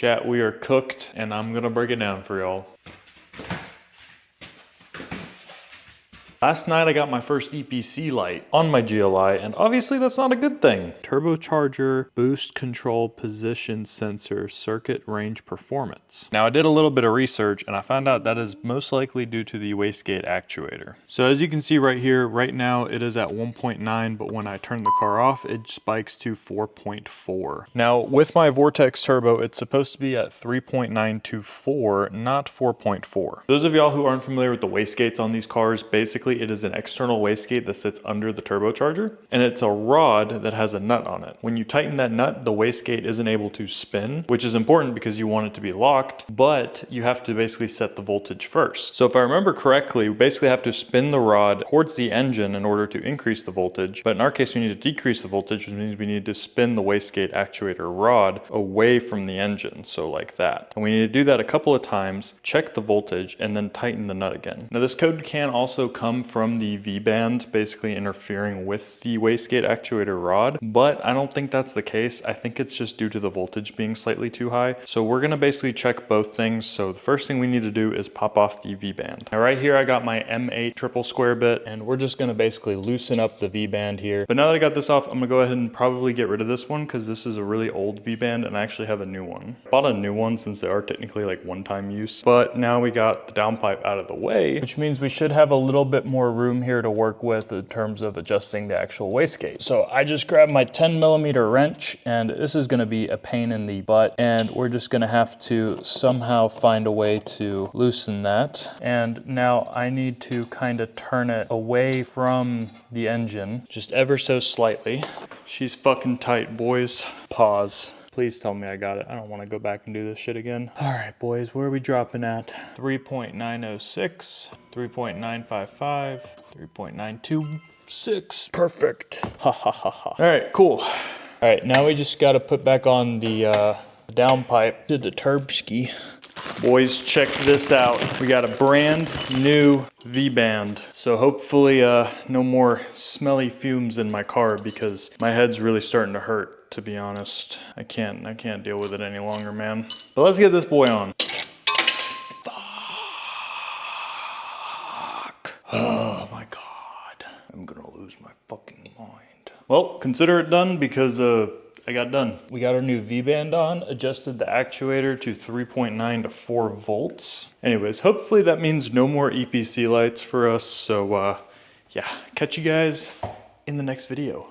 Chat, we are cooked, and I'm gonna break it down for y'all. Last night I got my first EPC light on my GLI, and obviously that's not a good thing. Turbocharger, boost control, position sensor, circuit range performance. Now I did a little bit of research and I found out that is most likely due to the wastegate actuator. So as you can see right here, right now it is at 1.9, but when I turn the car off, it spikes to 4.4. Now with my Vortex Turbo, it's supposed to be at 3.924, not 4.4. Those of y'all who aren't familiar with the wastegates on these cars, basically it is an external wastegate that sits under the turbocharger, and it's a rod that has a nut on it. When you tighten that nut, the wastegate isn't able to spin, which is important because you want it to be locked, but you have to basically set the voltage first. So if I remember correctly, we basically have to spin the rod towards the engine in order to increase the voltage, but in our case we need to decrease the voltage, which means we need to spin the wastegate actuator rod away from the engine, so like that. And we need to do that a couple of times, check the voltage, and then tighten the nut again. Now this code can also come from the V-band basically interfering with the wastegate actuator rod, but I don't think that's the case. I think it's just due to the voltage being slightly too high. So we're gonna basically check both things. So the first thing we need to do is pop off the V-band. Now right here I got my M8 triple square bit, and we're just gonna basically loosen up the V-band here. But now that I got this off, I'm gonna go ahead and probably get rid of this one because this is a really old V-band and I actually have a new one. I bought a new one since they are technically like one-time use, but now we got the downpipe out of the way, which means we should have a little bit more room here to work with in terms of adjusting the actual wastegate. So I just grabbed my 10mm wrench, and this is gonna be a pain in the butt, and we're just gonna have to somehow find a way to loosen that. And now I need to kind of turn it away from the engine, just ever so slightly. She's fucking tight, boys. Pause. Please tell me I got it. I don't want to go back and do this shit again. All right, boys, where are we dropping at? 3.906, 3.955, 3.926. Perfect. Ha ha ha ha. All right, cool. All right, now we just got to put back on the downpipe to the turbski. Boys, check this out. We got a brand new V-band. So hopefully no more smelly fumes in my car because my head's really starting to hurt. To be honest, I can't deal with it any longer, man. But let's get this boy on. Fuck. Oh my God. I'm gonna lose my fucking mind. Well, consider it done because I got done. We got our new V-band on, adjusted the actuator to 3.9 to 4 volts. Anyways, hopefully that means no more EPC lights for us. So yeah, catch you guys in the next video.